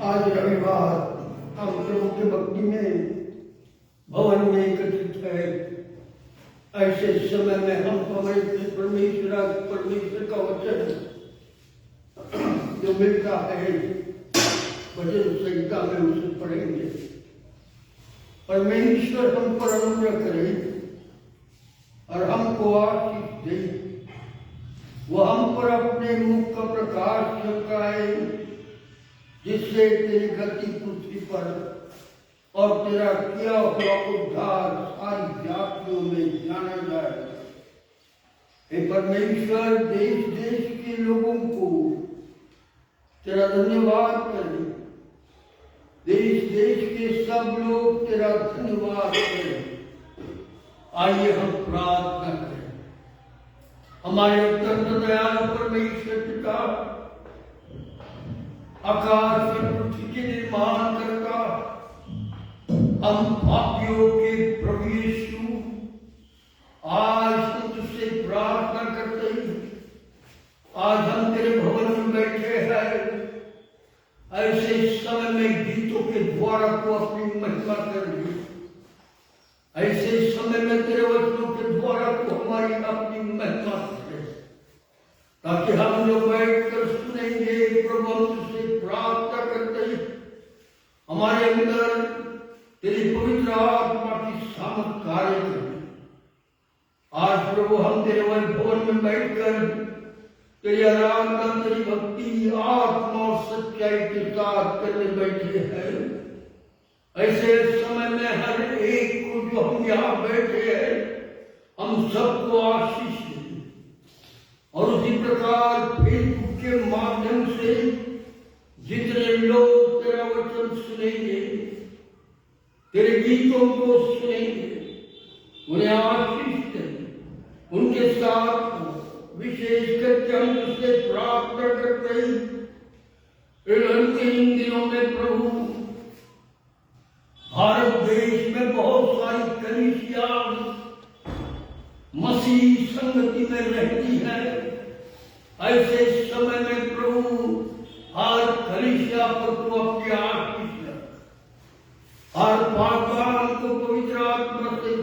आज रविवार हम प्रभु के भक्ति में भवन में एकत्रित है। ऐसे समय में हम हमारे परमेश्वर का वचन जो मिलता है वचन संहिता में उसे पढ़ेंगे। परमेश्वर हम पर अनुग्रह करे और हमको आशीष दे। वह हम पर अपने मुख का प्रकाश चमकाए, जिससे तेरी गति पृथ्वी पर और तेरा किया हुआ उद्धार सारी जातियों में जाना जाए। हे परमेश्वर, देश देश के लोगों को तेरा धन्यवाद करें। देश देश के सब लोग तेरा धन्यवाद करें। आइए हम प्रार्थना करें। हमारे अत्यंत दयालु परमेश्वर पिता, आकाश की पृथ्वी के निर्माण करता, हम पापियों के प्रभु यीशु आज हम तुझसे प्रार्थना करते हैं। आज हम तेरे भवन में बैठे हैं। ऐसे समय में गीतों के द्वारा को अपनी महिमा कर। ऐसे समय में तेरे वचनों के द्वारा को हमारी अपनी महिमा करे, ताकि हम लोग बैठकर सुनेंगे। प्रभु हम तुझसे प्रार्थना करते हैं, हमारे अंदर तेरी पवित्र आत्मा की सामर्थ कार्य करे। आज प्रभु हम तेरे भवन में बैठकर तेरी आराधना, तेरी भक्ति आत्मा और सच्चाई के साथ करने बैठे हैं। ऐसे समय में हर एक को जो हम यहाँ बैठे हैं, हम सबको आशीष दें। और उसी प्रकार फेसबुक के माध्यम से जितने लोग तेरा वचन सुनेंगे, तेरे गीतों को सुनेंगे, उन्हें आशीष दें। उनके साथ विशेष करके हम उससे प्रार्थना करते हैं। इन दिनों में प्रभु भारत देश में बहुत सारी कलीसिया मसीह संगति में रहती है। ऐसे समय में प्रभु हर कलीसिया पर तो अपनी आशीष रख, हर पागवान को पवित्र आत्मा से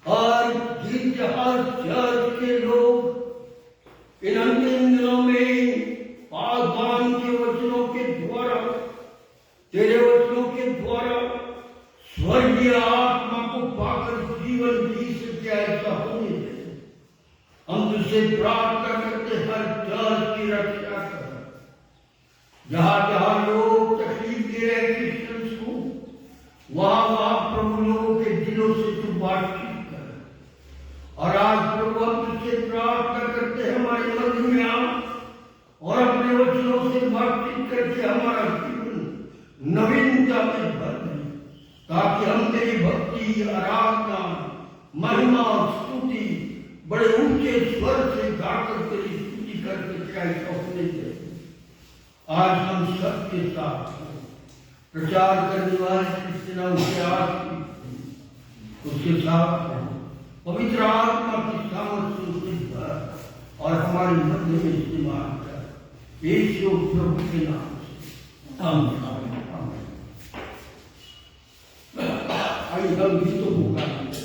हर चर्च के लोग इन अंतिम दिनों में पागवान के वचनों के द्वारा, तेरे वचनों के द्वारा स्वर्गीय आत्मा को पाकर जीवन जी सके, ऐसा होने दे। हम तुझसे प्रार्थना करते हर चर्च की रक्षा कर। जहां जहां लोग तकलीफ दे रहे क्रिश्चियंस को, वहां प्रभु लोगों के दिलों से तू बातचीत कर। और आज प्रभु हम तुझसे प्रार्थना करते हैं, हमारे मध्य में आ और अपने वचनों से बातचीत करके हमारा नवीनता में भर दें, ताकि हम तेरी भक्ति, आराधना, महिमा, स्तुति बड़े ऊंचे स्वर से गाकर तेरी स्तुति करके ऐसा होने दे। आज हम सबके साथ प्रचार करने वाले क्रिश्चियनों के आशीष उसके साथ पवित्र आत्मा की सामर्थ्य से भर और हमारे मध्य में इस्तेमाल कर। यीशु प्रभु के नाम से आमीन। आइए हम गीतों को गाएंगे।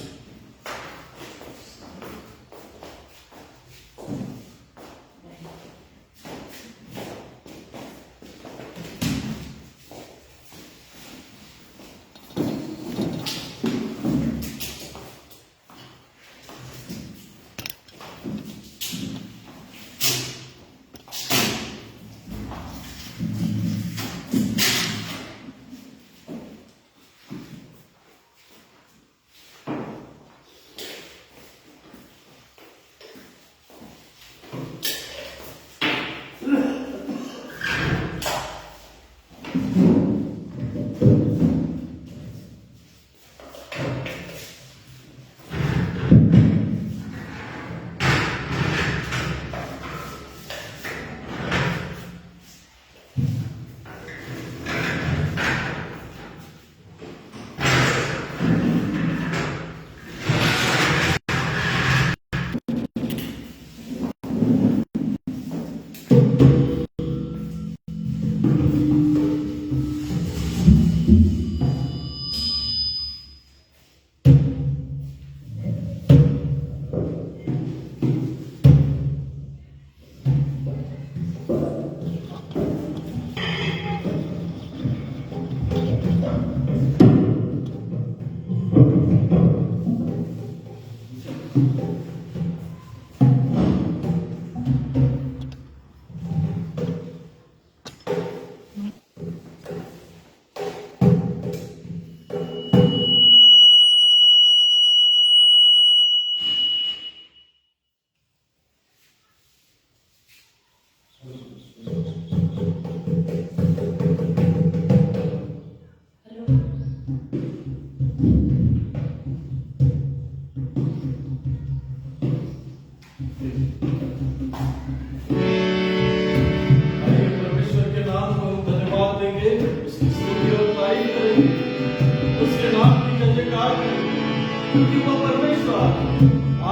क्योंकि वो परमेश्वर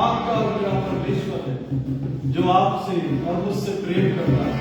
आपका और मेरा परमेश्वर है, जो आपसे और मुझसे प्रेम करता है।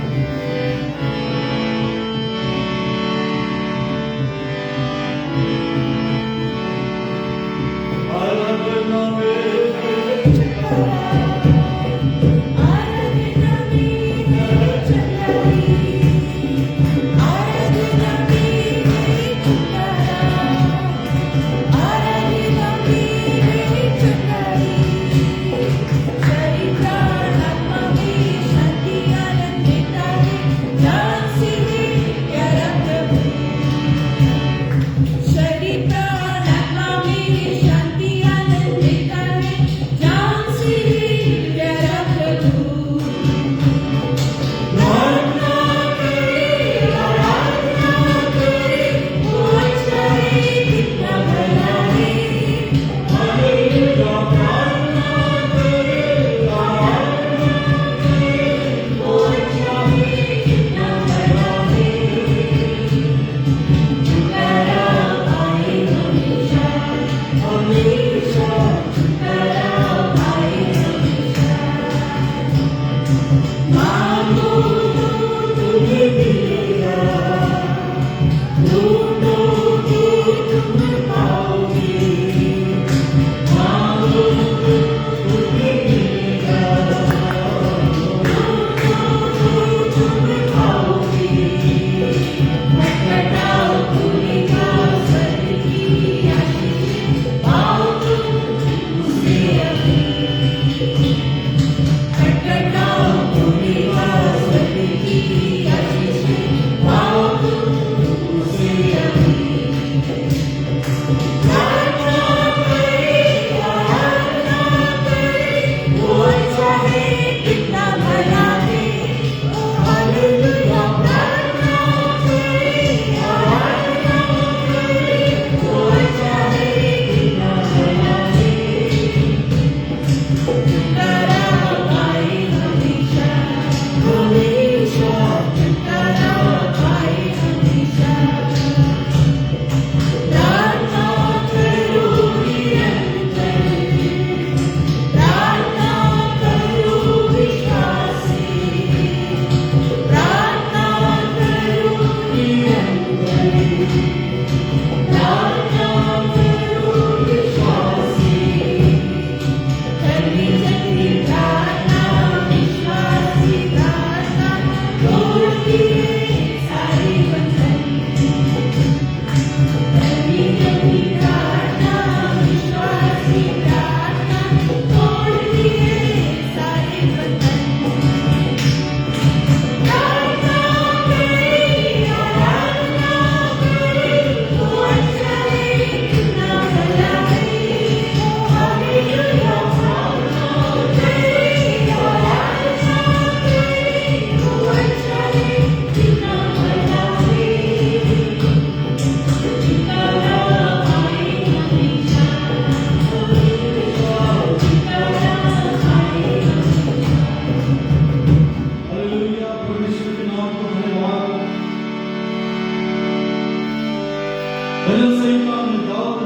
भजन संहिता में दाऊद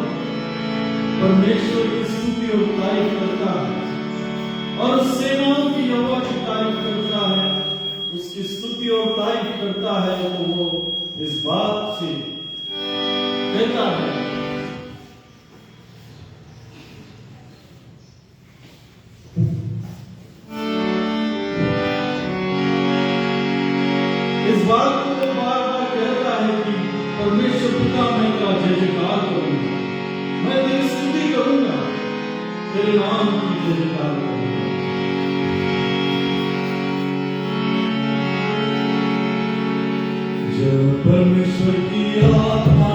परमेश्वर की स्तुति और तारीफ करता है और सेनाओं की यहोवा की तारीफ करता है, उसकी स्तुति और तारीफ करता है। तो वो इस बात से कहता है, इस बात को वो बार बार कहता है कि परमेश्वर पिता मैं का जय जयकार करूंगा, मैं तेरी स्तुति करूंगा, तेरे नाम की जय जयकार करूंगा। जब परमेश्वर की आत्मा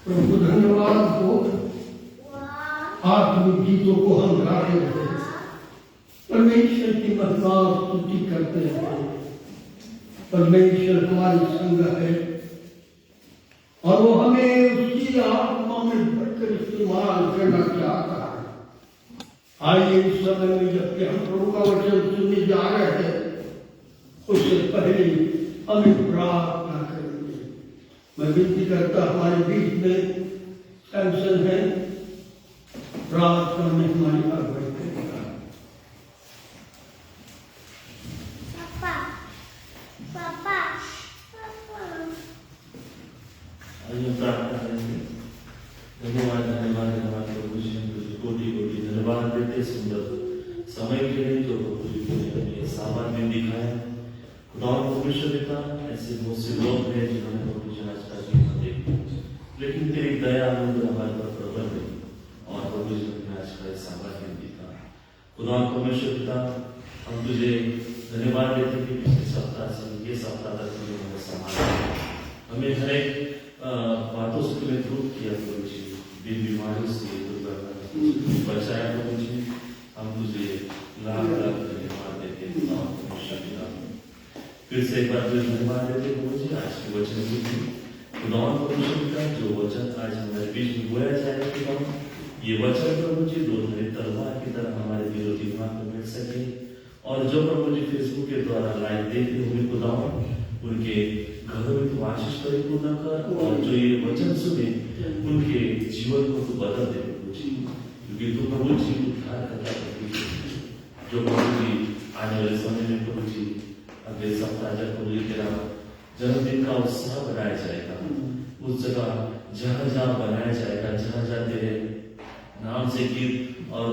प्रभु धन्यवाद हो। आत्मिक गीतों को हम गा रहे हैं, परमेश्वर की महिमा स्तुति करते हैं। परमेश्वर हमारी संग है और वो हमें उसकी आत्मा में भरकर इस्तेमाल करना चाहता है। आइए इस समय में जबकि हम प्रभु का वचन सुनने जा रहे हैं, उससे पहले हमें प्रार्थना करेंगे। मैं विनती करता हमारे बीच में सैमसन है, प्रार्थना में हमारी अगुवाई करेगा। आइए प्रार्थना करेंगे। धन्यवाद धन्यवाद धन्यवाद प्रभु जी, कोटि कोटि धन्यवाद देते सुंदर समय के लिए जो प्रभु जी ने हमें सामान में दिखाया। खुदा परमेश्वर पिता, ऐसे बहुत से लोग हैं जिन्होंने प्रभु जी आज का जीवन देखा, लेकिन तेरी दया हमारे पर प्रबल है और प्रभु जी ने आज का सामान में दिखा। खुदा परमेश्वर पिता, हम तुझे धन्यवाद देते हैं कि पिछले सप्ताह से ये सप्ताह तक तुमने हमें संभाला, हमें हर एक बातों से तुम्हें दूर किया प्रभु जी, बिन बीमारियों से बचाया प्रभु जी। हम तुझे लाख लाख धन्यवाद देते हैं। फिर से एक बार तुझे धन्यवाद देते प्रभु जी आज के वचन के खुदा परमेश्वर का जो वचन आज हमारे बीच में बोया जाएगा खुदा, ये वचन प्रभु जी दो धारी तलवार की तरह हमारे दिलो दिमाग में बैठ सके और जो प्रभु जी फेसबुक के द्वारा लाइव देखते हुए खुदा उनके घरों में तू आशीष परिपूर्ण कर और जो ये वचन सुने उनके जीवन को तू बदल दे प्रभु जी, क्योंकि तू प्रभु जी उद्धार करता प्रभु जी। जो प्रभु जी आने वाले समय में प्रभु जी अगले सप्ताह जब प्रभु जी तेरा जन्मदिन का उत्साह बनाया जाएगा, उस जगह जहाँ जहाँ बनाया जाएगा, जहाँ जहाँ तेरे नाम से गीत और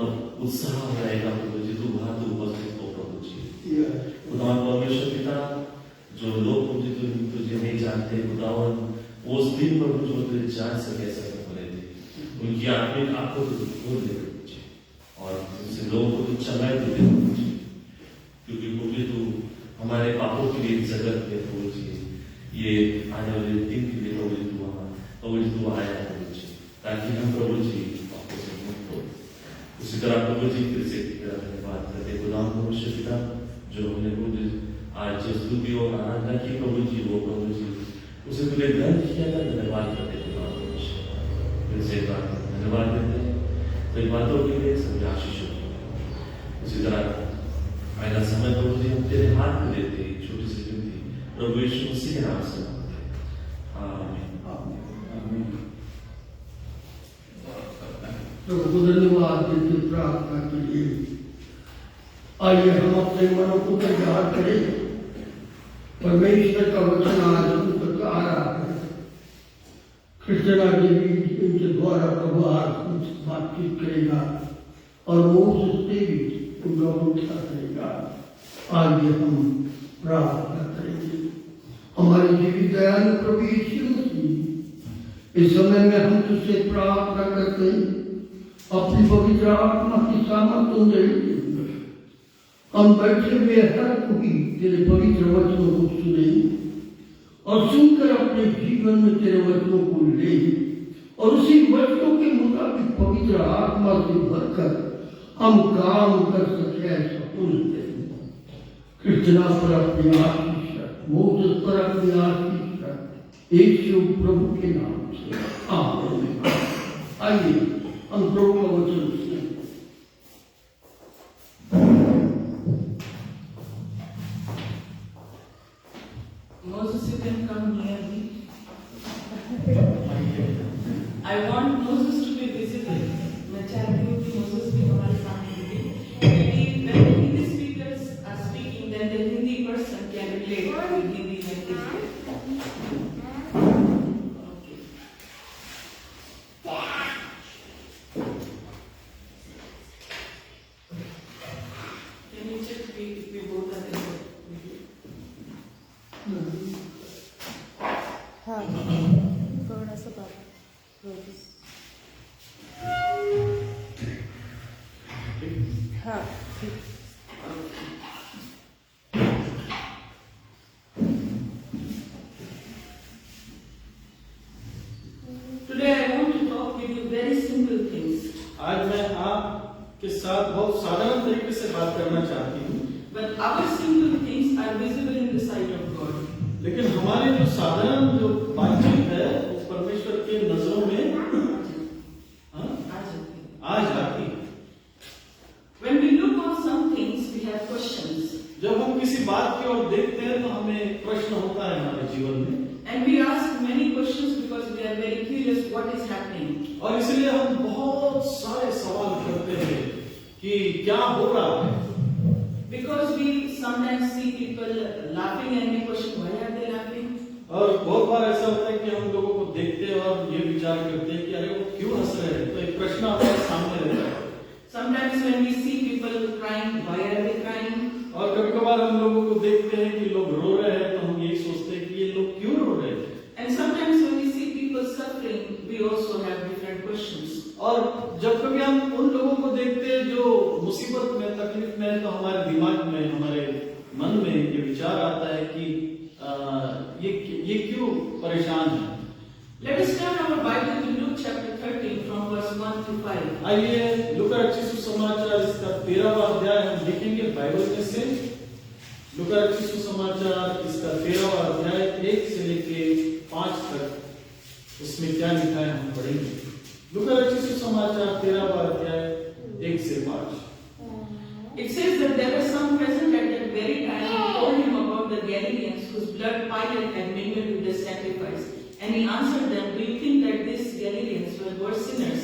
उत्साह रहेगा प्रभु जी, तू वहाँ तू उपस्थित हो प्रभु जी। खुदा परमेश्वर पिता, जो लोग तुझे नहीं जानते खुदावन, उस दिन पर जो तुझे जान सके ऐसा बने थे, उनकी आत्मिक आंखों को खोल दे प्रभु जी और उनसे लोगों को तू चलाए दे प्रभु जी, क्योंकि प्रभु जी तू हमारे पापों के लिए जगत में प्रभु जी, ये आने वाले दिन के लिए प्रभु जी तू वहाँ प्रभु जी तू आया प्रभु जी, ताकि हम प्रभु जी पापों से मुक्त हो। उसी तरह प्रभु जी फिर से धन्यवाद करते खुदा परमेश्वर पिता, जो हमने प्रभु जी आज जो स्तुति और आराधना की प्रभु जी, वो प्रभु जी उसे तुझे ग्रहण किया था, धन्यवाद करते खुदा परमेश्वर। फिर से एक बार धन्यवाद देते हैं तो बातों के लिए, सभी आशीषों के लिए। उसी तरह पहला समय प्रभु जी हम तेरे हाथ में देते हैं, छोटी सी विनती प्रभु यीशु मसीह के नाम से मांगते हैं, आमीन। प्रभु धन्यवाद देते प्रार्थना के लिए। आइए हम अपने मनों को तैयार करें, परमेश्वर का वचन आज हम तक आ रहा है। कृष्णा देवी इनके द्वारा प्रभु आज हमसे बातचीत करेगा और वो उससे भी उनका उठा करेगा। आइए हम प्रार्थना करेंगे। हमारे जीवित दयालु प्रभु यीशु मसीह, इस समय में हम तुझसे प्रार्थना करते हैं, अपनी पवित्र आत्मा की सामर्थ दे। हम बैठे हुए हर कोई तेरे पवित्र वचनों को सुने और सुनकर अपने जीवन में तेरे वचनों को ले और उसी वचनों के मुताबिक पवित्र आत्मा से भरकर हम काम कर सके, ऐसा बोलते हैं। कृष्णा पर अपनी आशीष रख, मोसेस पर अपनी आशीष रख, यीशु प्रभु के नाम से आमीन। आइए हम प्रभु का वचन सुने। Moses, you can come near me. I want Moses to be visible. मैं चाहती हूँ कि Moses भी हमारे सामने दिखे। Maybe when the Hindi speakers are speaking, then the Hindi person can relate with Hindi language. Can you check if we both are there? हाँ, थोड़ा सा बात हाँ ठीक। Today I want to talk with you very simple things. आज मैं आपके साथ बहुत साधारण तरीके से बात करना चाहती हूँ। But our simple things are visible in the sight of God. लेकिन हमारे जो साधारण जो बातचीत है वो परमेश्वर के नजरों में आ जाती है। When we look on some things, we have questions. जब हम किसी बात की ओर देखते हैं तो हमें प्रश्न होता है हमारे जीवन में, And we ask many questions because we are very curious what is happening. और इसलिए हम बहुत सारे सवाल करते हैं कि क्या हो रहा है। Because we sometimes see people laughing and we question why are they laughing. और बहुत बार ऐसा होता है कि हम लोगों को देखते हैं और ये विचार करते हैं कि अरे वो क्यों हंस रहे हैं। तो एक प्रश्न हमारे सामने रहता है, Sometimes when we see people crying, why are they crying? और कभी कभार हम लोगों को देखते हैं कि लोग रो रहे हैं तो हम यही सोचते हैं कि ये लोग क्यों रो रहे हैं। And sometimes when we see people suffering, we also have different questions. और जब कभी हम उन लोगों को देखते हैं जो मुसीबत में तकलीफ में है तो हमारे दिमाग में हमारे मन में ये विचार आता है कि ये क्यों परेशान है। Let us turn our Bible to Luke chapter 13 from verse 1 to 5. आइए लूका रचित सुसमाचार इसका 13वां अध्याय हम देखेंगे बाइबल में से। लूका रचित सुसमाचार इसका 13वां अध्याय 1 से लेके 5 तक उसमें क्या लिखा है हम पढ़ेंगे। लूका रचित सुसमाचार 13वां अध्याय 1 से 5। It says that there were some present at that very time who told him about the Galileans whose blood Pilate had mingled with the sacrifice. And he answered them, do you think that these Galileans were worse sinners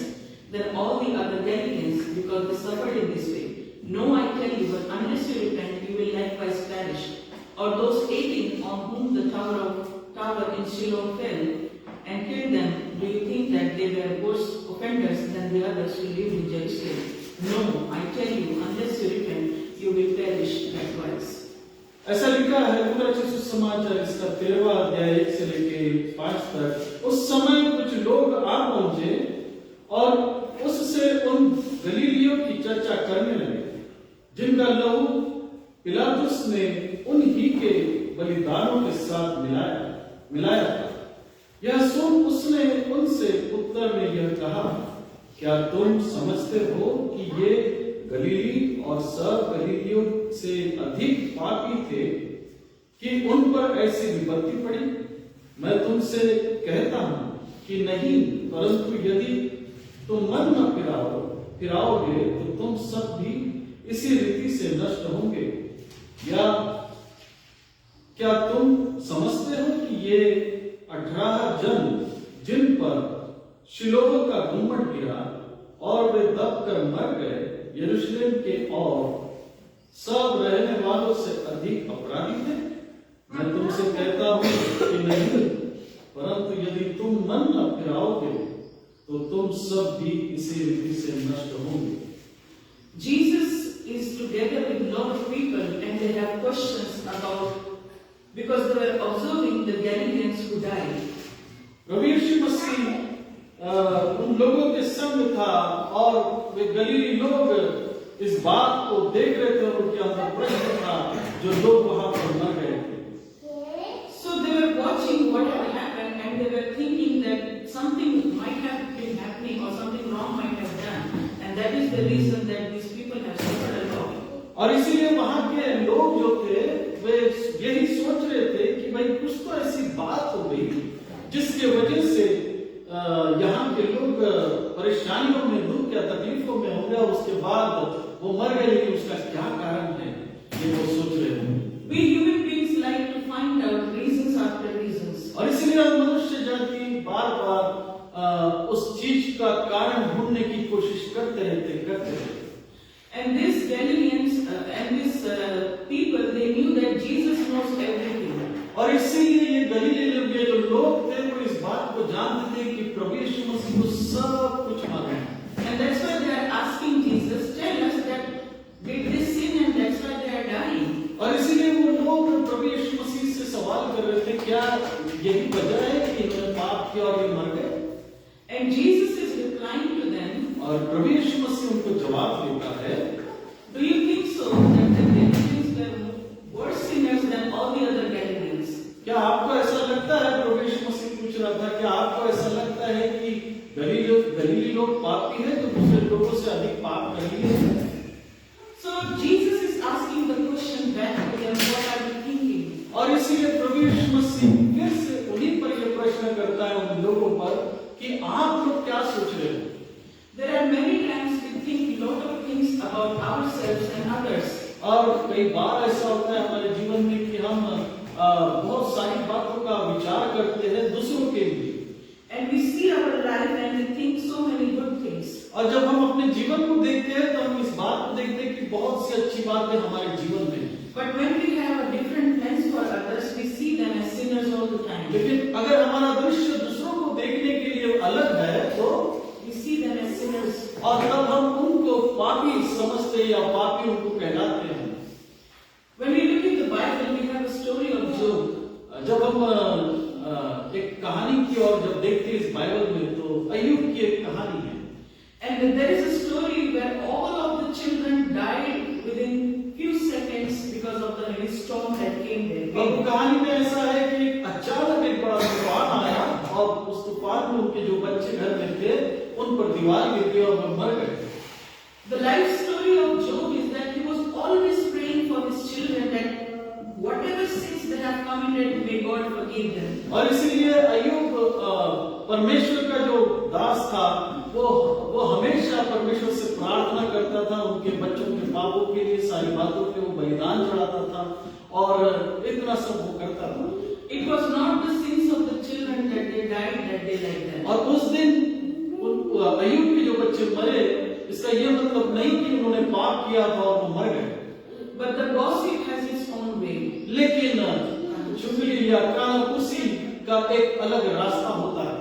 than all the other Galileans because they suffered in this way? No, I tell you, but unless you repent, you will likewise perish. Or those 18 on whom the tower in Shiloh fell and killed them, do you think that they were worse offenders than the others who lived in Jerusalem? No, I tell you, unless you repent, you will perish likewise. ऐसा लिखा है लूका रचित सुसमाचार इसका 13वां अध्याय 1 से लेके 5 तक। उस समय कुछ लोग आ पहुंचे और उससे उन गलीलियों की चर्चा करने लगे जिनका लहू पिलातुस ने उन्हीं के बलिदानों के साथ मिलाया था। यह सुन उसने उनसे उत्तर में यह कहा, क्या तुम समझते हो कि ये गलीली और सब गलीलियों से अधिक पापी थे कि उन पर ऐसी विपत्ति पड़ी? मैं तुमसे कहता हूं कि नहीं, परंतु यदि तुम मन न फिराओगे तो तुम सब भी इसी रीति से नष्ट होंगे। या क्या तुम समझते हो कि ये 18 जन जिन पर शिलोह का गुम्मट गिरा और वे दबकर मर गए, यरूशलेम के और सब रहने वालों से अधिक अपराधी थे? मैं तुमसे कहता हूं कि नहीं, परंतु यदि तुम मन न फिराओगे तो तुम सब भी इसी रीति से नष्ट होंगे। Jesus is together with a lot of people and they have questions about, because they were observing the Galileans who died. प्रभु यीशु मसीह उन लोगों के संग था और वे गलीली लोग इस बात को देख रहे थे और उनके अंदर प्रश्न था जो लोग वहां पर मर गए थे। So they were watching what had happened and they were thinking that something might have been happening or something wrong might have done, and that is the reason that these people have suffered a lot. और इसीलिए वहां के लोग जो थे वे यही सोच रहे थे कि भाई कुछ तो ऐसी बात हो गई जिसके वजह से यहाँ के लोग परेशानियों में, दुख या तकलीफों में होंगे और उसके बाद वो मर गए, लेकिन उसका क्या कारण है ये वो सोच रहे हैं। We human beings like to find out reasons after reasons. और इसीलिए मनुष्य जाति बार-बार उस चीज का कारण ढूंढने की कोशिश करते रहते। And these Galileans and these people, they knew that Jesus knows everything. और इसीलिए ये गलीली लोग, ये जो लोग थे, वो इस बात को जानते थे कि प्रभु यीशु मसीह को सब कुछ मालूम है। And that's why they are asking Jesus, tell us that did they sin and that's why they are dying. और इसीलिए वो लोग प्रभु यीशु मसीह से सवाल कर रहे थे, क्या यही वजह है कि इन्होंने पाप किया और ये मर गए? And Jesus is replying to them. और प्रभु यीशु मसीह उनको जवाब देता है, Do you think so that the Galileans were worse sinners than all the other Galileans? क्या आपको ऐसा लगता है, प्रभु यीशु मसीह पूछ रहा था, क्या आपको ऐसा लगता है कि गलीली लोग पापी हैं तो दूसरे लोगों से अधिक पाप कर लिए हैं? So Jesus is asking the question back to them, what are you thinking? और इसीलिए प्रभु यीशु मसीह फिर से उन्हीं पर यह प्रश्न करता है उन लोगों पर कि आप लोग क्या सोच रहे हो? There are many times we think a lot of things about ourselves and others. और कई बार ऐसा होता है हमारे जीवन में कि हम बहुत सारी बातों का विचार करते हैं दूसरों के लिए। And we see our life and we think so many good things. और जब हम अपने जीवन को देखते हैं तो हम इस बात को देखते हैं कि बहुत सी अच्छी बातें हमारे जीवन में। But when we have a different lens for others, we see them as sinners all the time. लेकिन अगर हमारा दृश्य दूसरों को देखने के लिए अलग है तो We see them as sinners. और तब हम उनको लोग पापी समझते या पापी उनको कहलाते हैं। When we look at the Bible, we have a story of Job. जब हम एक कहानी की ओर जब देखते हैं इस बाइबल में, तो अय्यूब की एक कहानी है। And there is a story where all of the children died within few seconds because of the heavy storm that came there. अब कहानी में ऐसा है कि अचानक एक बड़ा तूफान आया और उस तूफान में उनके जो बच्चे घर में थे उन पर दीवार गिर गई और वो मर गए। The life story of Job is that he was always praying for his children that whatever sins they have committed, may God forgive them. और इसलिए अय्यूब परमेश्वर का जो दास था, वो हमेशा परमेश्वर से प्रार्थना करता था, उनके बच्चों के पापों के लिए सारी बातों के वो बलिदान चढ़ाता था और इतना सब वो करता था। It was not the sins of the children that they died that day like that. और उस दिन अय्यूब के जो बच्चे मरे, इसका ये मतलब नहीं कि उन्होंने पाप किया था और वो मर गए। But the gossip has its own way. लेकिन चुगली या कानाफूसी का एक अलग रास्ता होता है।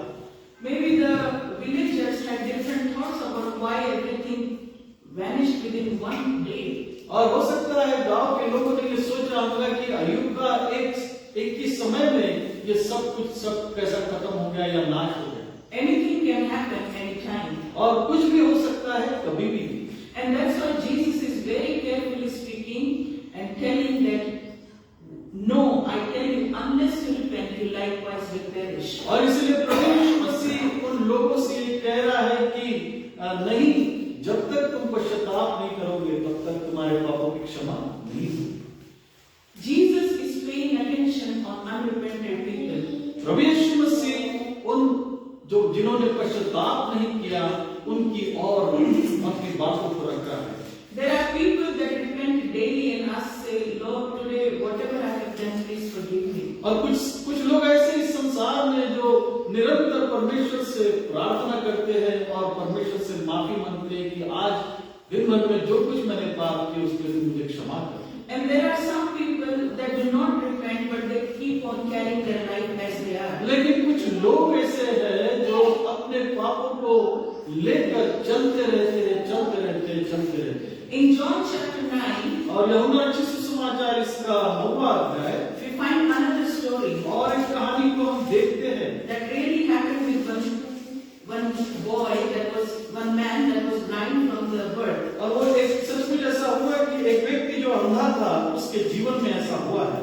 Maybe the villagers had different thoughts about why everything vanished within one day. और हो सकता है गांव के लोगों ने ये सोचा होगा कि अय्यूब का एक ही समय में ये सब कुछ कैसा खत्म हो गया या नाश हो गया। Anything can happen anytime. और कुछ भी हो सकता है कभी भी। And that's why Jesus is very carefully speaking and telling that, no, I tell you, unless you repent, you likewise will perish. और इसलिए प्रभु यीशु मसीह उन लोगों से ये कह रहा है कि नहीं, जब तक तुम पश्चाताप नहीं करोगे तब तक तुम्हारे पापों की क्षमा नहीं होगी। Jesus is paying attention on unrepentant people. प्रभु यीशु मसीह उन जिन्होंने पश्चाताप नहीं किया उनकी और अपनी बातों को रख रहा है। There are people that repent daily and ask, say, Lord, today whatever I have done, please forgive me. और कुछ लोग ऐसे इस संसार में जो निरंतर परमेश्वर से प्रार्थना करते हैं और परमेश्वर से माफी मांगते हैं कि आज दिन भर में जो कुछ मैंने पाप किया उसके लिए मुझे क्षमा कर। And there are some people that do not repent, but they keep on carrying their life as they are. लेकिन कुछ लोग ऐसे हैं जो अपने पापों को लेकर चलते रहते। In John chapter 9, और यूहन्ना रचित सुसमाचार इसका 9वां अध्याय, we find another story और इस कहानी को हम देखते हैं that really happened with one man that was blind from the birth. और वो एक सचमुच ऐसा हुआ कि एक व्यक्ति जो अंधा था उसके जीवन में ऐसा हुआ है,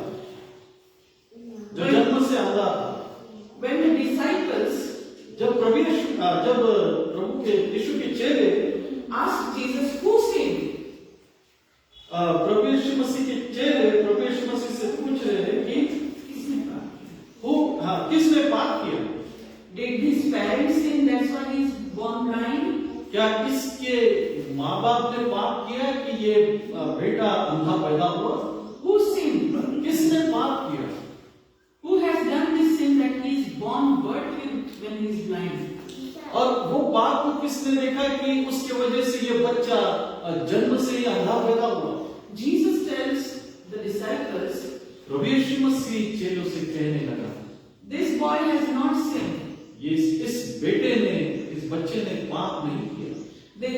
जो जन्म से अंधा था। When the disciples जब प्रभु के यीशु के चेले asked Jesus, who sinned? प्रभु यीशु मसीह के चेले प्रभु यीशु मसीह से पूछ रहे हैं कि किसने पाप किया? Did his parents sin? That's why he is born blind. क्या इसके माँ बाप ने पाप किया कि ये बेटा अंधा पैदा हुआ? Who sinned? किसने पाप किया? Who has done this sin that he is born birth with when he is blind? और वो पाप को किसने देखा कि उसके वजह से ये बच्चा जन्म से ही अंधा पैदा हुआ? Jesus tells the disciples, प्रभु यीशु मसीह चेलों से कहने लगा, this boy has not sinned. इस बेटे ने, इस बच्चे ने पाप नहीं किया।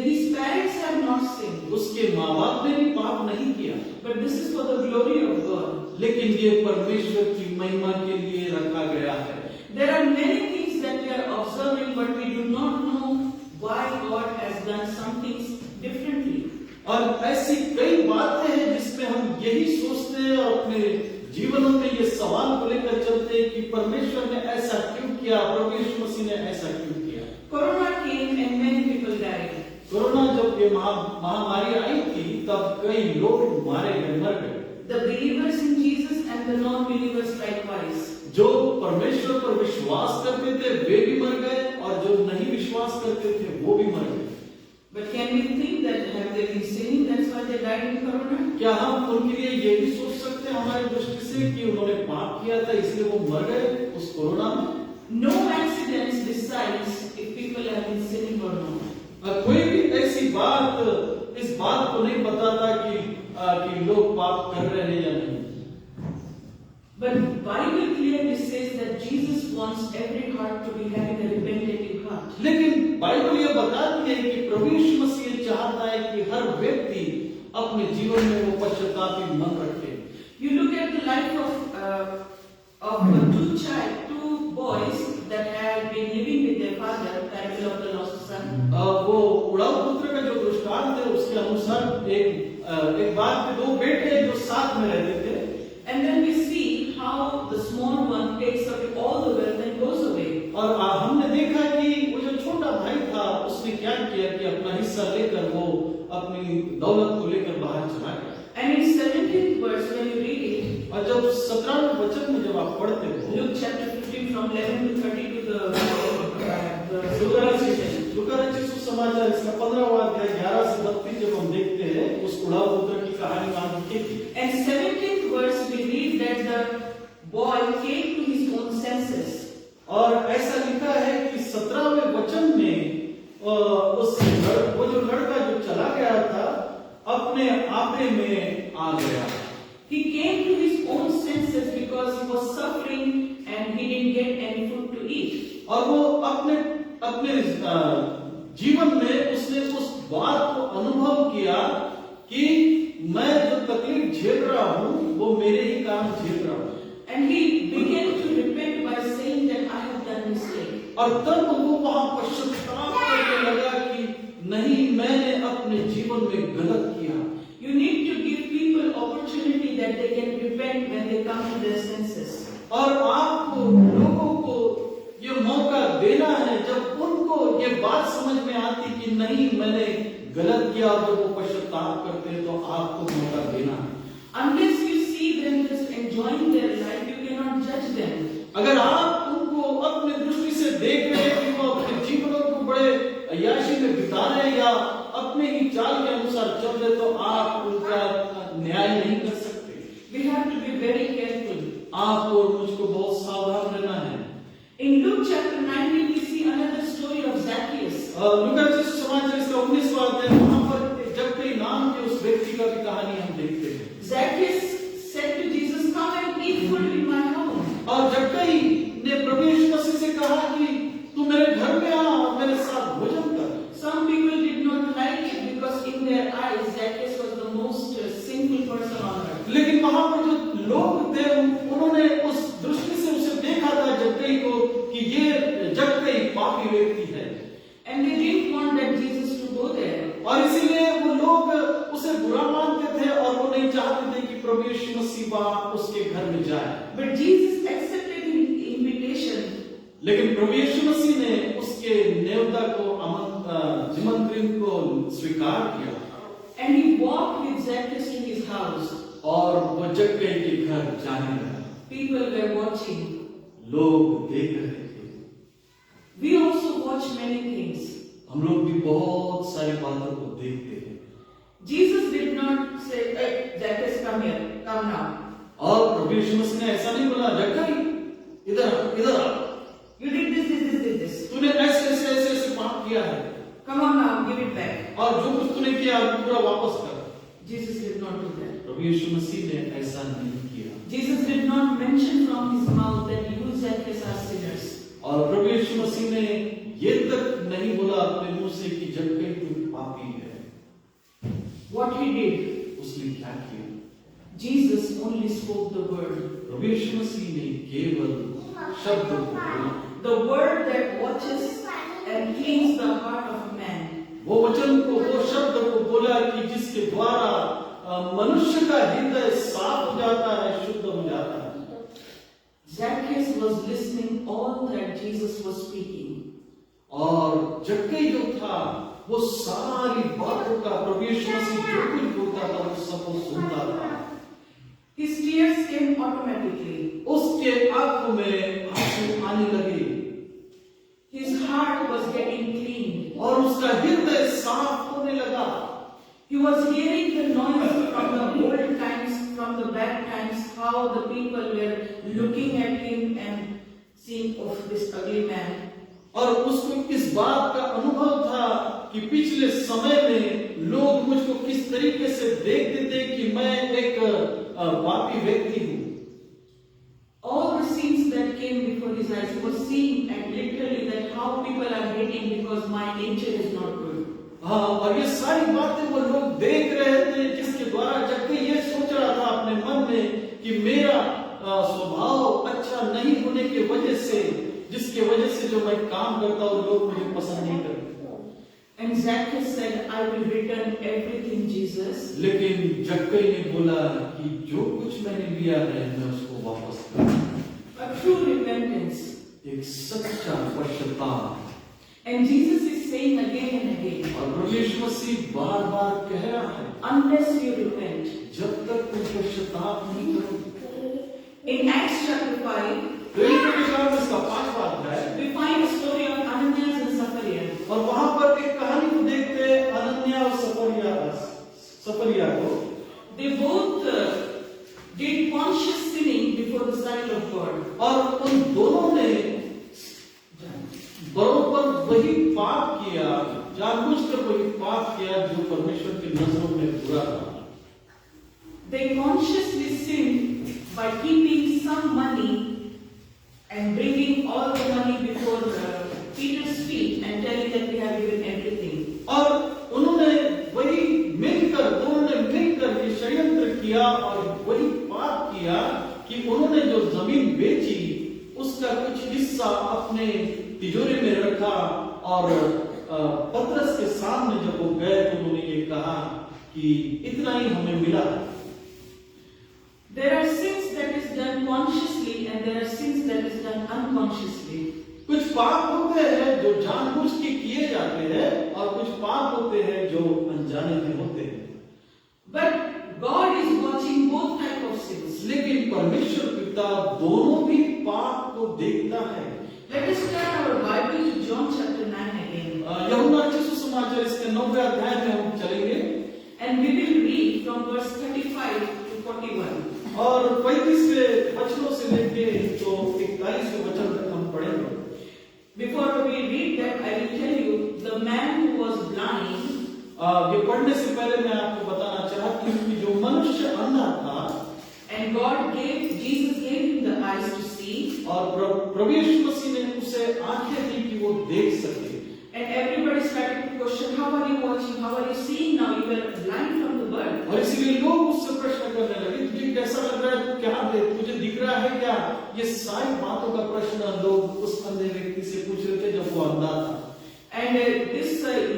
His parents have not sinned. उसके माँ बाप ने भी पाप नहीं किया। But this is for the glory of God. लेकिन ये परमेश्वर की महिमा के लिए रखा गया है। There are many things that we are observing, but we do not know why God has done some things differently. और ऐसी कई बातें हैं जिसमें हम यही सोचते हैं और अपने जीवनों में ये सवाल को लेकर चलते हैं कि परमेश्वर ने ऐसा क्यों किया, प्रभु यीशु मसीह ने ऐसा क्यों किया। Corona came and many people died. Corona जब ये महामारी आई थी तब कई लोग मारे गए, मर गए। The believers in Jesus and the non-believers likewise. जो परमेश्वर पर विश्वास करते थे वे भी मर गए और जो नहीं विश्वास करते थे वो भी मर गए। But can we think that have they been sinning? That's why they died in Corona. क्या हम उनके लिए ये भी सोच सकते हैं हमारी दृष्टि से कि उन्होंने पाप किया था इसलिए वो मर गए उस कोरोना में? No accidents decides if people have been sinning or not. कोई भी ऐसी बात इस बात को नहीं बताता कि लोग पाप कर रहे हैं या नहीं। But Bible clearly says that Jesus wants every heart to be having a repentant heart. लेकिन बाइबल ये बताती है कि प्रभु यीशु मसीह चाहता है कि हर व्यक्ति अपने जीवन में वो पश्चातापी मन रखे। You look at the life of two boys that had been living with their father, parable of the lost son. वो उड़ाऊ पुत्र का जो दृष्टांत है उसके अनुसार एक बात में दो बेटे जो साथ में रहते थे। And then we see how the small one takes away all the wealth and goes away. और हमने देखा कि वो जो छोटा भाई था उसने क्या किया कि अपना हिस्सा लेकर वो अपनी दौलत को लेकर बाहर चला गया। And in 17th verse when you read it, और जब 17वें वचन में जब आप पढ़ते हो, Luke chapter 15 from 11 to 30 to the लूका रचित सुसमाचार इसका 15वां अध्याय 11 से 32 जब हम देखते हैं उस उड़ाऊ पुत्र की कहानी वहां लिखी थी। And 17th verse we read that the boy came to his own senses. और ऐसा लिखा है कि 17वें वचन में वो जो लड़का जो चला गया था अपने आपे में आ गया। He came to his own senses because he was suffering and he didn't get any food to eat. और वो अपने जीवन में उसने उस बात को अनुभव किया कि मैं जो तकलीफ झेल रहा हूँ वो मेरे ही कारण झेल रहा हूँ। And he began to repent by saying that I have done mistake. और तब वो वहां पश्चाताप करने लगा कि नहीं, मैंने अपने जीवन में गलत किया। You need to give people opportunity that they can repent when they come to their senses. और आपको लोगों को ये मौका देना है जब उनको ये बात समझ में आती कि नहीं, मैंने गलत किया, जब वो पश्चाताप करते हैं तो आपको मौका देना है। Unless you see them just enjoying their life, you cannot judge them. अगर आप उनको अपने दृष्टि से देख रहे हैं कि वो अपने जीवनों को बड़े अय्याशी में बिता रहे या अपने ही चाल के अनुसार चल रहे तो आप उनका न्याय नहीं कर सकते। We have to be very careful. आप और मुझको बहुत सावधान रहना है। In Luke chapter 19 we see another story of Zacchaeus. लूका रचित सुसमाचार इसका 19वां अध्याय वहां पर जक्कई नाम के उस व्यक्ति का भी कहानी हम देखते हैं। Zacchaeus said to Jesus, "Come and eat food in my house." और जक्कई ने प्रभु यीशु मसीह से कहा कि तू मेरे घर में आ और मेरे साथ भोजन कर। Some people did not like it because in their eyes Zacchaeus was the most sinful person on earth. लेकिन वहां पर जो लोग थे उन्होंने उस दृष्टि से उसे देखा था जक्कई को कि ये जक्कई पापी व्यक्ति है। And they didn't want that Jesus to go there. और इसीलिए वो लोग उसे बुरा मानते थे और वो नहीं चाहते थे कि प्रभु यीशु मसीह वहां उसके घर में जाए। But Jesus accepted his invitation. लेकिन प्रभु यीशु मसीह ने उसके न्योता को निमंत्रण को स्वीकार किया। And he walked with Zacchaeus to his house. और वो जक्कई के घर जाने लगा। People were watching. लोग देख रहे थे। We also watch many things. हम लोग भी बहुत सारी बातों को देखते हैं। Jesus did not say, "Hey, Zacchaeus, come here, come now." और प्रभु यीशु मसीह ने ऐसा नहीं बोला, जक्कई इधर आ, You did this. तूने ऐसे पाप किया है, Come on now, give it back. और जो कुछ तूने किया पूरा वापस कर। Jesus did not do that. प्रभु यीशु मसीह ने ऐसा नहीं किया। Jesus did not mention from his mouth that you Zacchaeus are sinners. और प्रभु यीशु मसीह ने ये तक नहीं बोला अपने मुंह से कि जक्कई तू पापी है। What he did, उसने क्या किया? Jesus only spoke the word. प्रभु यीशु मसीह ने केवल शब्द को बोला। The word that watches and cleans the heart of man. वो वचन को, वो शब्द को बोला कि जिसके द्वारा मनुष्य का हृदय साफ हो जाता है, शुद्ध हो जाता है। Zacchaeus was listening all that Jesus was speaking. और जक्कई जो था वो सारी बातों का प्रभु यीशु मसीह जो कुछ बोलता था वो सब वो सुनता था। His tears came automatically. उसके आंखों में आंसू आने लगे। His heart was getting clean. और उसका हृदय साफ होने लगा। He was hearing the noise from the old times, from the bad times, how the people were looking at him and seeing, "Oh, this ugly man." और उसको इस बात का अनुभव था कि पिछले समय में लोग मुझको किस तरीके से देखते थे कि मैं एक पापी व्यक्ति हूँ। All the scenes that came before his eyes, he was seeing and literally that how people are hating because my nature is not good. हाँ, और ये सारी बातें वो लोग देख रहे थे, जिसके द्वारा जबकि ये सोच रहा था अपने मन में कि मेरा स्वभाव अच्छा नहीं होने की वजह से, जिसके वजह से जो मैं काम करता हूँ लोग मुझे पसंद नहीं करते। And Zacchaeus said, I will return everything, Jesus. लेकिन जक्कई ने बोला कि जो कुछ मैंने लिया है मैं उसको वापस करूं। A true repentance. एक सच्चा पश्चाताप। And Jesus is saying again and again, और प्रभु यीशु मसीह बार बार कह रहा है, unless you repent. जब तक तुम पश्चाताप नहीं करोगे। In Acts chapter 5, इसका 5वां अध्याय, we find a story of Ananias and Sapphira. और वहां पर एक कहानी को देखते हैं, अनन्या और सफरिया को। They both did conscious sinning before the sight of God. और उन दोनों ने बरोबर वही पाप किया, जानबूझकर वही पाप किया जो परमेश्वर की नजरों में बुरा था। They consciously sinned by keeping some money and bringing all the money before Peter's feet and telling that we have given everything. और उन्होंने वही दोनों ने मिलकर ये षड्यंत्र किया और वही पाप किया कि उन्होंने जो जमीन बेची उसका कुछ हिस्सा अपने तिजोरी में रखा, और पतरस के सामने जब वो गए तो उन्होंने ये कहा कि इतना ही हमें मिला। There are sins that is done consciously and there are sins that is done unconsciously. कुछ पाप होते हैं जो जानबूझ के किए जाते हैं और कुछ पाप होते हैं जो अनजाने में होते हैं। But God is watching both type of sins. लेकिन परमेश्वर पिता दोनों भी पाप को देखता है। Let us turn our Bible to John chapter 9 again. यूहन्ना रचित सुसमाचार इसके 9वें अध्याय में हम चलेंगे And we will read from verse 35 to 41. और 35वें वचनों से लेके तो 41वें वचन तक हम पढ़ेंगे। Before we read that, I will tell you, the man who was blind, ये पढ़ने से पहले मैं आपको बताना चाहती हूँ कि जो मनुष्य अंधा था, and Jesus gave him the eyes to see, और प्रभु यीशु मसीह ने उसे आंखें दी कि वो देख सके। and everybody started to question, how are you watching, how are you seeing now, you were blind from the birth. और इसलिए लोग उससे प्रश्न करने लगे, तुझे कैसा लग रहा है, तू क्या तुझे दिख रहा है क्या? ये सारी बातों का प्रश्न लोग उस अंधे व्यक्ति से पूछ रहे थे जब वो अंधा था। And this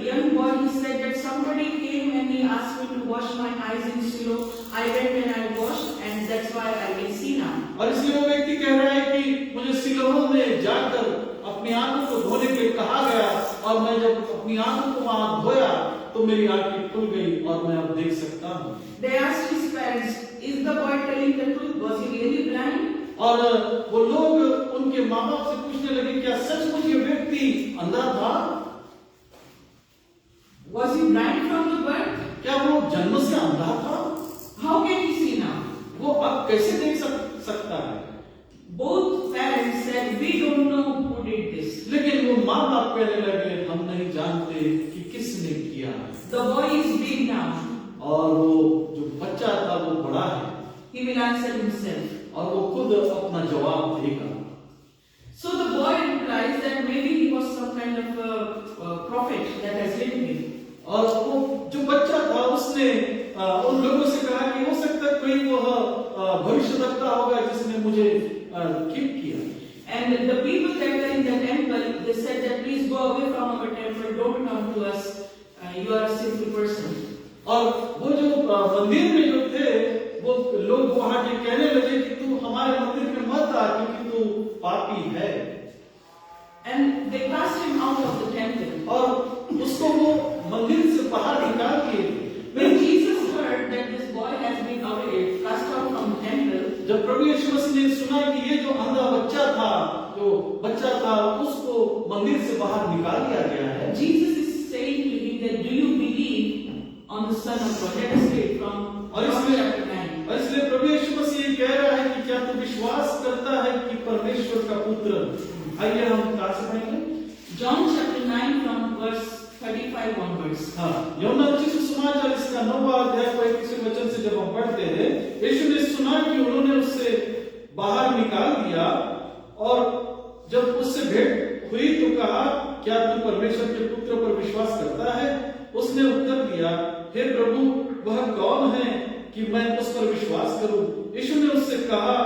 young boy, he said that somebody came and he asked me to wash my eyes in Shiloh. I went and I washed, and that's why I can see now. और इसलिए वो व्यक्ति कह रहा है कि मुझे सिलोह में जाकर अपनी आंखों को धोने के लिए कहा गया, और मैं जब अपनी आंखों को वहां धोया तो मेरी आंखें खुल गई और मैं अब देख सकता हूँ। They asked his parents, is the boy telling the truth? Was he really blind? और वो लोग उनके माँ बाप से पूछने लगे, क्या सचमुच ये व्यक्ति अंधा था? Was he blind from the birth? क्या वो जन्म से अंधा था? How can he see now? वो अब कैसे देख सकता है? Both parents said, we don't know who did this. लेकिन वो माँ बाप कहने लगे, हम नहीं जानते कि किसने किया। The boy is big now. और वो जो बच्चा था वो बड़ा है, He will answer himself. और वो खुद अपना जवाब देगा। So the boy replies that maybe he was some kind of a prophet that has lived him. और वो जो बच्चा था उसने उन लोगों से कहा कि हो सकता है कोई वो भविष्यवक्ता होगा जिसने मुझे ठीक किया। And the people that were in the temple, they said that please go away from our temple, don't come to us, you are a sinful person. और वो जो मंदिर में जो थे वो लोग वहां के कहने लगे कि तू हमारे मंदिर में मत आ क्योंकि तू पापी है। And they cast him out of the temple. और उसको वो मंदिर से बाहर निकाल दिए। When Jesus heard that this boy has been cast out from the temple, जब प्रभु यीशु मसीह ने सुना कि ये जो अंधा बच्चा था उसको मंदिर से बाहर निकाल दिया गया है, Jesus is saying to him that do you believe on the Son of God? Let us read from John chapter 9. और इसलिए प्रभु यीशु मसीह कह रहा है कि क्या तू विश्वास करता है कि परमेश्वर का पुत्र? आइए हम कहाँ से पढ़ेंगे? John chapter 9 from verse 35 onwards. हाँ, यूहन्ना रचित सुसमाचार इसका 9वां अध्याय 21वें वचन से जब हम पढ़ते हैं, यीशु ने सुना कि उन्होंने उससे बाहर निकाल दिया, और जब उससे भेंट हुई तो कहा, क्या तू परमेश्वर के पुत्र पर विश्वास करता है? उसने उत्तर दिया, हे प्रभु, वह कौन है कि मैं उस पर विश्वास करूं? यीशु ने उससे कहा,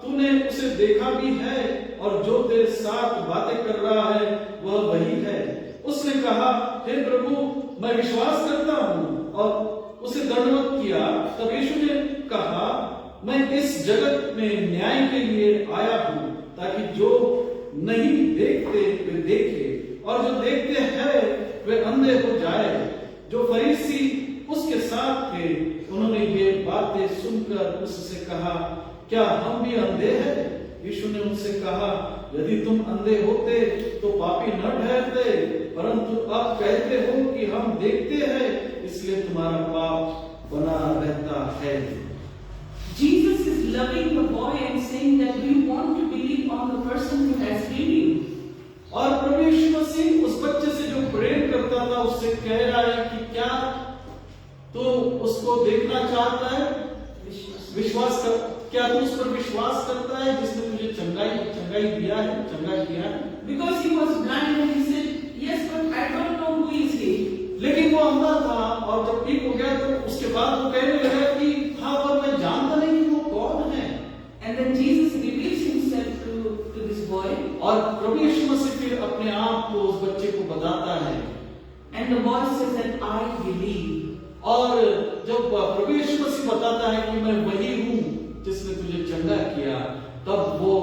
तूने उसे देखा भी है और जो तेरे साथ बातें कर रहा है वह वही है। उसने कहा, हे प्रभु, मैं विश्वास करता हूं, और उसे दंडवत किया। तब यीशु ने कहा, मैं इस जगत में न्याय के लिए आया हूं, ताकि जो नहीं देखते वे देखें और जो देखते हैं वे अंधे हो जाए। जो फरीसी उसके साथ थे उन्होंने ये बातें सुनकर उससे कहा, क्या हम भी अंधे हैं? यीशु ने उनसे कहा, यदि तुम अंधे होते तो पापी न ठहरते, परंतु अब कहते हो कि हम देखते हैं, इसलिए तुम्हारा पाप बना रहता है। Jesus is loving the boy and saying that do you want to believe on the person who has healed you? और प्रभु यीशु मसीह उस बच्चे से जो प्रेम करता था उससे कह रहा है कि क्या तू उसको देखना चाहता है? विश्वास कर, क्या तू उस पर विश्वास करता है जिसने तुझे चंगाई दिया है, चंगा किया है? Because he was blind and he said, yes, but I don't know who is he. लेकिन वो अंधा था, और जब ठीक हो गया तो उसके बाद वो कहने लगा कि हाँ, पर मैं जानता नहीं कि वो कौन है। And then Jesus reveals himself to this boy. और प्रभु यीशु मसीह फिर अपने आप को उस बच्चे को बताता है। And the boy says that I believe. और जब प्रभु यीशु मसीह बताता है कि मैं वही हूँ जिसने तुझे चंगा किया, तब वो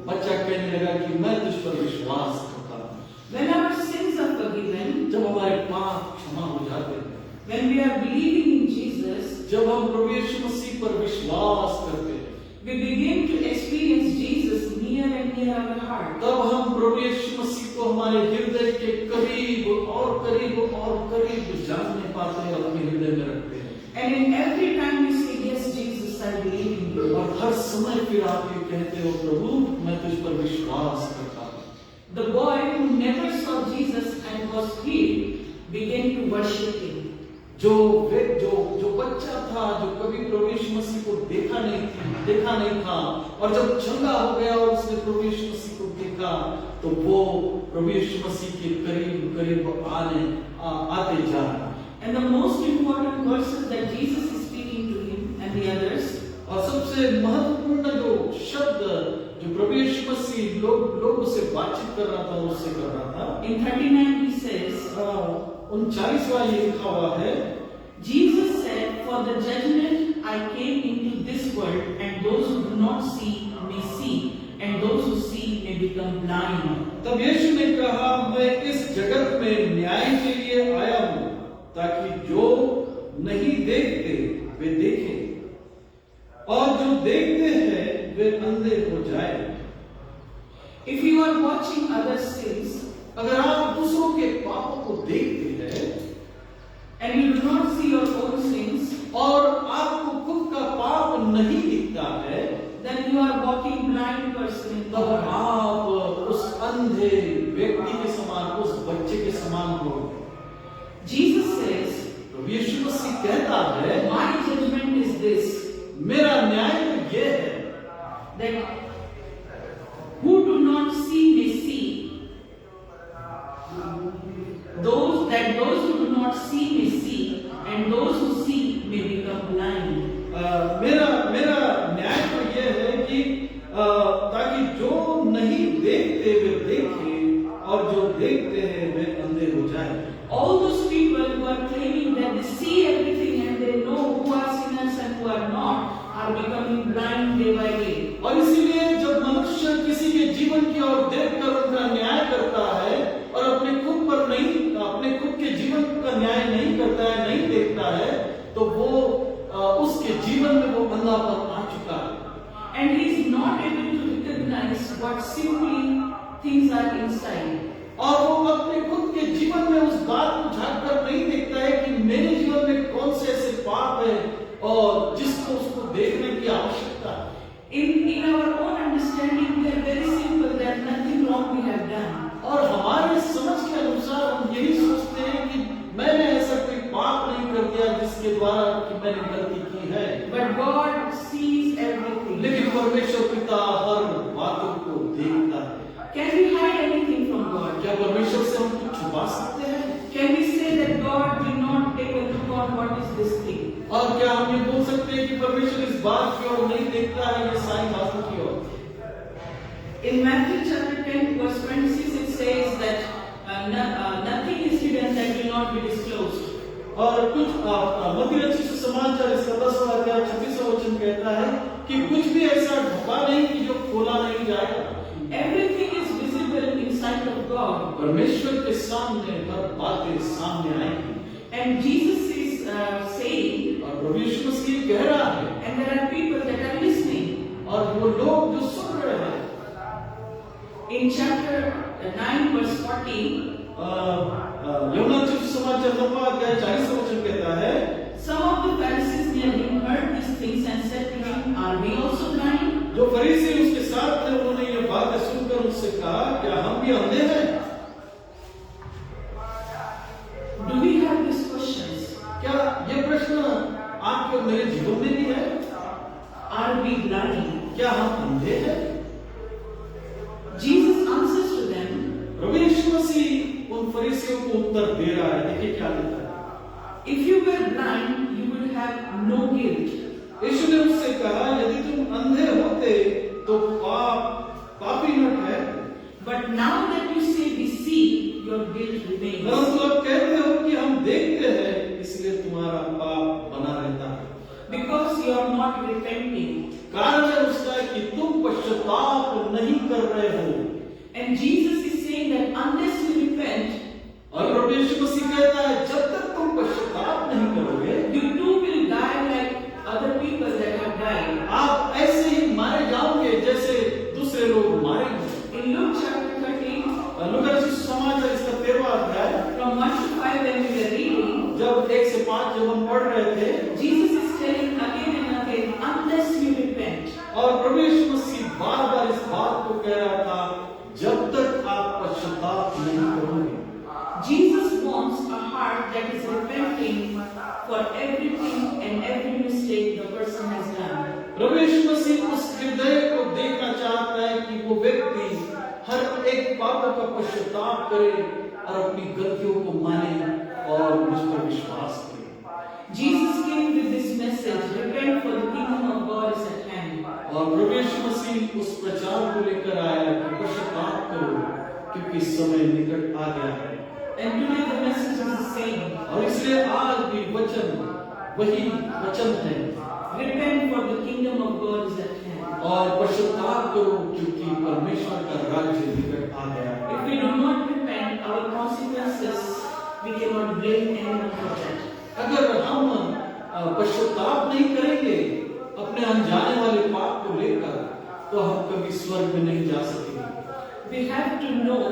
बच्चा कहने लगा कि मैं तुझ पर विश्वास करता हूँ। When our sins are forgiven, जब हमारे पाप क्षमा हो जाते हैं, when we are believing in Jesus, जब हम प्रभु यीशु मसीह पर विश्वास करते हैं, we begin to experience Jesus near and near our heart. तब हम प्रभु यीशु मसीह को हमारे हृदय के करीब और करीब और करीब जानने पाते हैं, अपने हृदय में रखते हैं। And in every time we say, yes, Jesus, I believe in you. और हर समय फिर आप ये कहते हो, प्रभु, मैं तुझ पर विश्वास करता हूँ। The boy who never saw Jesus and was healed began to worship him. जो बच्चा था, जो कभी प्रभु यीशु मसीह को देखा नहीं था, और जब चंगा हो गया और उसने प्रभु यीशु मसीह को देखा, तो वो प्रभु यीशु मसीह के करीब आते जा रहा। And the most important verses that Jesus is speaking to him and the others, और सबसे महत्वपूर्ण जो शब्द जो प्रभु यीशु मसीह लोगों से बातचीत कर रहा था, उससे कर रहा था। in 39 he says, 39वां ये लिखा हुआ है, Jesus said, for the judgment I came into this world, and those who do not see may see, and those who see may become blind. तब यीशु ने कहा, मैं इस जगत में न्याय के लिए आया हूँ, ताकि जो नहीं देखते वे देखें और जो देखते हैं वे अंधे हो जाए। If you are watching other sins अगर आप दूसरों के पापों को देखते हैं and you do not see your own sins, और आपको खुद का पाप नहीं दिखता है, then you are walking blind person in the तब world. आप उस अंधे व्यक्ति के समान, उस बच्चे के समान हो। Jesus says, तो यीशु मसीह कहता है, my judgment is this, मेरा न्याय तो ये है that who do not see may see, those who do not see may see, and those who see may become blind. मेरा न्याय तो ये है कि ताकि जो नहीं देखते वे देखें और जो देखते हैं वे अंधे हो जाएं। All those people who are claiming that they see everything and they know who are sinners and who are not are becoming blind day by day. और इसीलिए जब मनुष्य किसी के जीवन की ओर देखकर उनका न्याय करता है और अपने खुद के जीवन का न्याय नहीं करता है, नहीं देखता है, तो वो उसके जीवन में वो अंधापन आ चुका है। And he is not able to recognize what simply things are inside. और वो अपने खुद के जीवन में उस बात को झांक कर नहीं देखता है कि मेरे जीवन में कौन से ऐसे पाप है और जिसको उसको देखने की आवश्यकता है। In our own understanding, we are very simple that nothing wrong we have done. और हमारे समझ के अनुसार हम यही सोचते हैं कि मैंने ऐसा कोई पाप नहीं कर दिया जिसके द्वारा कि मैंने गलती की है। But God sees everything. लेकिन परमेश्वर पिता हर बातों को देखता है। Can we hide anything from God? क्या परमेश्वर से हम कुछ छुपा सकते हैं? Can we say that God did not बात की ओर नहीं देखता है, ये सारी बातों की ओर। In Matthew chapter 10 verse 26 it says that nothing is hidden that will not be disclosed. और कुछ मत्ती रचित सुसमाचार इसका 10वां अध्याय 26वां वचन कहता है कि कुछ भी ऐसा ढुका नहीं कि जो खोला नहीं जाएगा। Everything is visible in sight of God. परमेश्वर के सामने हर बातें सामने आएंगी। And Jesus is saying, और प्रभु यीशु मसीह कह रहा है, and there are people that are listening. और वो लोग जो सुन रहे हैं। In chapter 9 verse 40, यूहन्ना रचित सुसमाचार 9वां अध्याय 40वां वचन कहता है, some of the Pharisees near him heard these things and said to him, are we also blind? जो फरीसी उसके साथ थे उन्होंने ये बातें सुनकर उससे कहा, क्या हम भी अंधे हैं? Do we have these questions? क्या ये प्रश्न आपके और मेरे जीवन में भी है? Are we blind? क्या हम अंधे हैं? Jesus answers to them, प्रभु यीशु मसीह उन फरीसियों को उत्तर दे रहा है। देखिए क्या लिखा है। if you were blind, you would have no guilt. यीशु ने उससे कहा, यदि तुम अंधे होते तो पापी न ठहरते। But now that you say we see, your guilt remains. परंतु आप कहते हो कि हम देखते हैं, इसलिए तुम्हारा पाप बना रहता है। Because you are not repenting. कारण है उसका कि तुम पश्चाताप नहीं कर रहे हो। And Jesus is saying that unless you repent, और प्रभु यीशु मसीह कहता है, जब तक तुम पश्चाताप नहीं करोगे, you too will die like other people that have died. आप ऐसे ही मारे जाओगे जैसे दूसरे लोग मारे गए। In Luke chapter 13, लूका रचित सुसमाचार इसका 13वां अध्याय from 1 to 5 when we were reading, जब 1 से 5 जब हम पढ़ रहे थे, Jesus is telling again and again, unless you repent. और प्रभु यीशु मसीह बार-बार इस बात को कह रहा था, जब तक आप पश्चाताप नहीं करोगे। Jesus wants a heart that is repenting for everything and every mistake the person has done. प्रभु यीशु मसीह उस हृदय को देखना चाहता है कि वो व्यक्ति हर एक पापों का पश्चाताप करे और अपनी गलतियों को माने और मुझ पर विश्वास करे। Jesus came with this message, repent for the kingdom of God is at hand. और प्रभु यीशु मसीह उस प्रचार को लेकर आया कि पश्चाताप करो क्योंकि समय निकट आ गया है। And today the message is the same. और इसलिए आज भी वचन वही वचन है, Repent for the kingdom of God is at hand. और पश्चाताप करो क्योंकि परमेश्वर का राज्य निकट आ गया है। If we do not repent, our consequences, we cannot blame anyone for that. अगर हम पश्चाताप नहीं करेंगे अपने अनजाने वाले पाप को लेकर, तो हम कभी स्वर्ग में नहीं जा सकेंगे। We have to know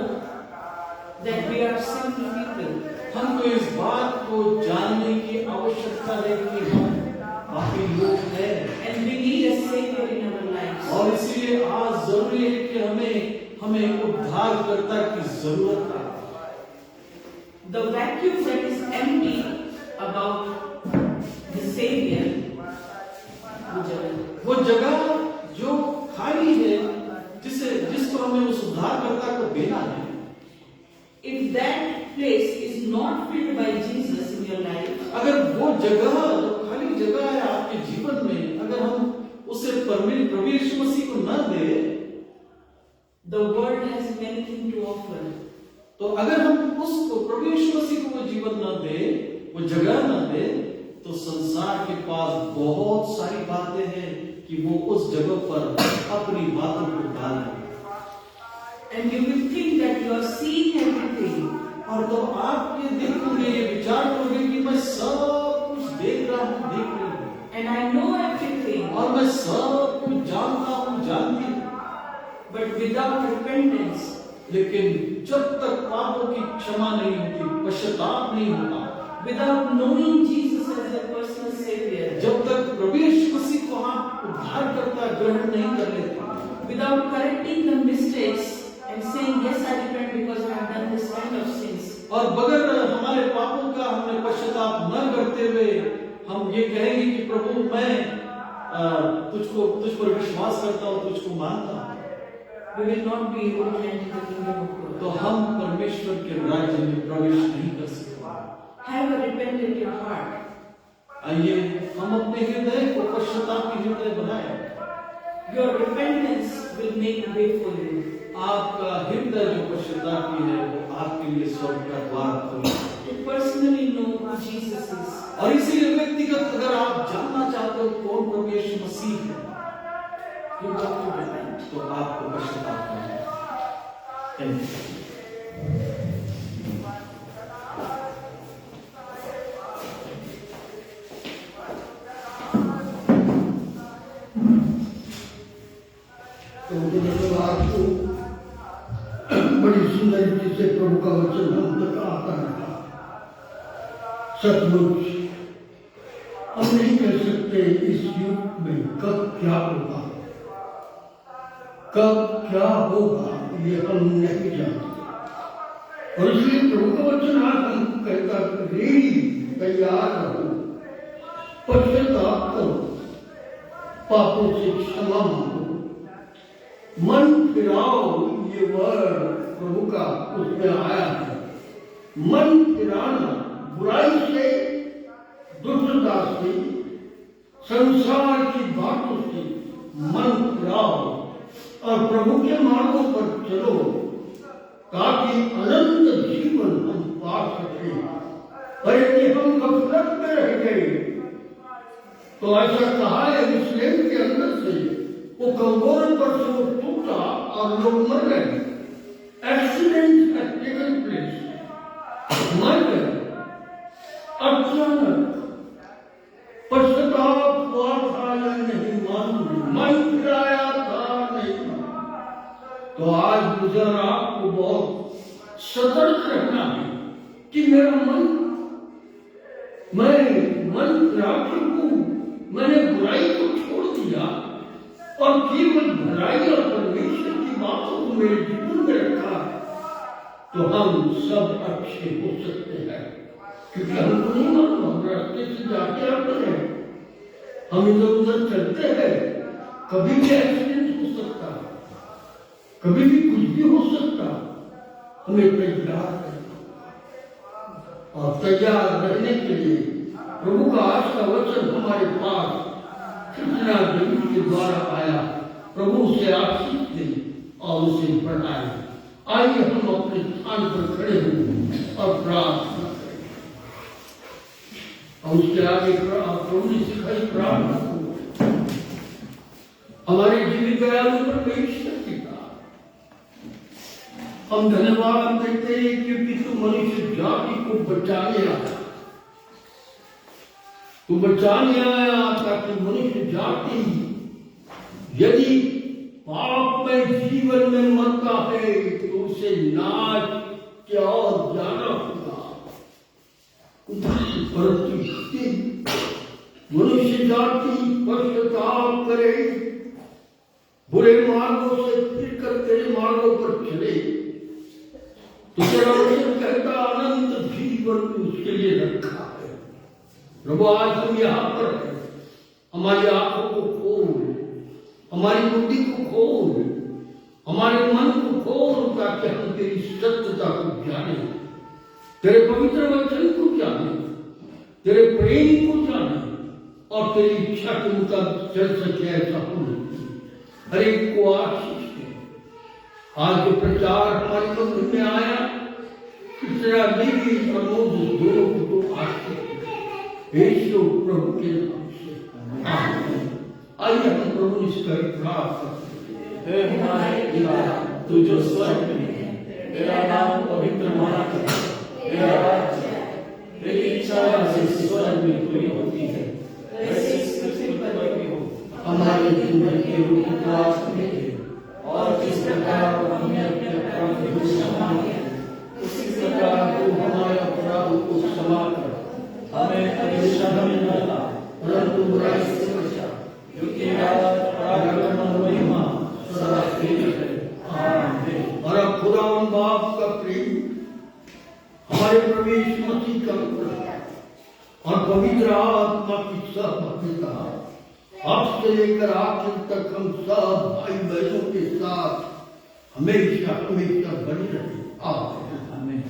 that we are sinful people. हमको इस बात को जानने की आवश्यकता है कि हम पापी लोग हैं, And we need a savior in our lives. और इसलिए आज जरूरी है कि हमें उद्धारकर्ता की जरूरत है। The vacuum that is empty about the savior, वो जगह जो खाली है जिसको हमें उस उद्धारकर्ता को देना है, if that place is not filled by Jesus in your life, अगर वो जगह जो खाली जगह है आपके जीवन में, अगर हम उसे प्रभु यीशु मसीह को न दे, the world has many things to offer. तो अगर हम उसको प्रभु यीशु मसीह को वो जीवन न दे, वो जगह न दे, तो संसार के पास बहुत सारी बातें हैं कि वो उस जगह पर अपनी बातों को डालें। And you will think that you are seeing everything. और तो आप ये देखोगे, ये विचार करोगे कि मैं सब कुछ देख रहा हूँ, And I know everything. और मैं सब कुछ जानता हूँ, जानती हूँ। But without repentance, लेकिन जब तक पापों की क्षमा नहीं होती, पश्चाताप नहीं होता, without knowing Jesus as your personal savior, जब तक प्रभु यीशु मसीह को आप उद्धारकर्ता ग्रहण नहीं कर लेते, without correcting the mistakes and saying, yes, I repent because I have done this kind of sins. और बगैर हमारे पापों का हमने पश्चाताप न करते हुए हम ये कहेंगे कि प्रभु मैं तुझ पर विश्वास करता हूँ, तुझको मानता हूँ, We will not be able to enter the kingdom of God. तो हम परमेश्वर के राज्य में प्रवेश नहीं कर सकते। Have a repentant heart. आइए हम अपने हृदय को पश्चातापी हृदय your repentance will make way for you. आपका हृदय जो पश्चातापी है वो आपके लिए स्वर्ग का द्वार खोलेगा। To personally know who Jesus is. और इसीलिए व्यक्तिगत अगर आप जानना चाहते हो कौन प्रभु यीशु मसीह है, You got to repent. तो आपको पश्चाताप करना है। तो धन्यवाद को बड़ी सुंदर रीति से प्रभु का वचन हम तक आता रहा। सचमुच हम नहीं कह सकते इस युग में कब क्या होगा, कब क्या होगा, ये हम नहीं जानते। और इसलिए प्रभु का वचन आज हम कहता रेडी तैयार रहो, पश्चाताप करो, पापों से क्षमा मांगो, मन फिराओ। ये वर्ड प्रभु का उसमें आया है, मन फिराना, बुराई से, दुष्टता से, संसार की बातों से मन फिराओ और प्रभु के मार्गों पर चलो, ताकि अनंत जीवन हम पा सकें। और यदि हम गफलत में रह गए तो ऐसा कहा है मुस्लिम के अंदर से वो कंगोर पर से वो टूटा और लोग मर गए। एक्सीडेंट हैड टेकन प्लेस, मर गए। अचानक पश्चाताप हुआ था या नहीं मालूम, मन फिराया था नहीं। तो आज मुझे और आपको बहुत सतर्क रहना है कि मेरा मैं मन फिरा चुका हूं, मैंने बुराई को छोड़ दिया और केवल भलाई और परमेश्वर की बातों को मेरे जीवन में रखा, तो हम सब अच्छे हो सकते हैं। क्योंकि हमको नहीं मालूम, हम रास्ते से जाके आते हैं, हम इधर उधर चलते हैं, कभी भी एक्सीडेंट हो सकता, कभी भी कुछ भी हो सकता। हमें तैयार और तैयार रहने के लिए प्रभु का आज का वचन हमारे पास कृष्णा देवी के द्वारा आया। प्रभु से आशीष दे और उसे बढ़ाए। आइए हम अपने स्थान पर खड़े हों और प्रार्थना करें। और उसके आगे प्रभु ने सिखाई प्रार्थना को हमारे जीवित दयालु परमेश्वर पिता, हम धन्यवाद देते हैं क्योंकि तू मनुष्य जाति को बचाने आया, तू बचाने आया ताकि मनुष्य जाति यदि पाप में जीवन में मरता है तो उसे नाच क्या और जाना होगा। मनुष्य जाति पश्चाताप करे, बुरे मार्गों से फिरकर तेरे मार्गों पर चले, तो तेरा वचन कहता अनंत जीवन उसके लिए रखा है। प्रभु आज हम यहाँ पर हैं, हमारी आंखों को खोल, हमारी बुद्धि को खोल, हमारे मन को खोल, ताकि हम तेरी सत्यता को जाने, तेरे पवित्र वचन को जाने, तेरे प्रेम को जाने और तेरी इच्छा के मुताबिक चल सके। ऐसा हो हर एक को आशीष दे। आज जो प्रचार हमारे मंदिर में आया, तीसरा देवी प्रमोद दोनों को तो आशीष यीशु प्रभु के नाम से आमीन। आइए हम प्रभु इसका प्रार्थना करते हैं। हमारे पिता तू जो स्वर्ग में है, तेरा नाम पवित्र माना जाए, तेरा राज्य आए, तेरी इच्छा जैसे स्वर्ग में पूरी होती है वैसे इस पृथ्वी पर भी हो। हमारे जीवन के रूप आज में और जिस प्रकार हमने अपने अपराध को क्षमा किया, उसी प्रकार तू हमारे अपराध को क्षमा कर। हमें परीक्षा में न ला, परंतु बुराई से बचा, क्योंकि राज पराक्रम और महिमा सदा तेरी है। आमीन। और अब खुदा उन बाप का प्रेम, हमारे प्रभु यीशु मसीह का अनुग्रह और पवित्र आत्मा की सहभागिता अब से लेकर आखिर तक हम सब भाई बहनों के साथ हमेशा हमेशा बनी रहे। आमीन।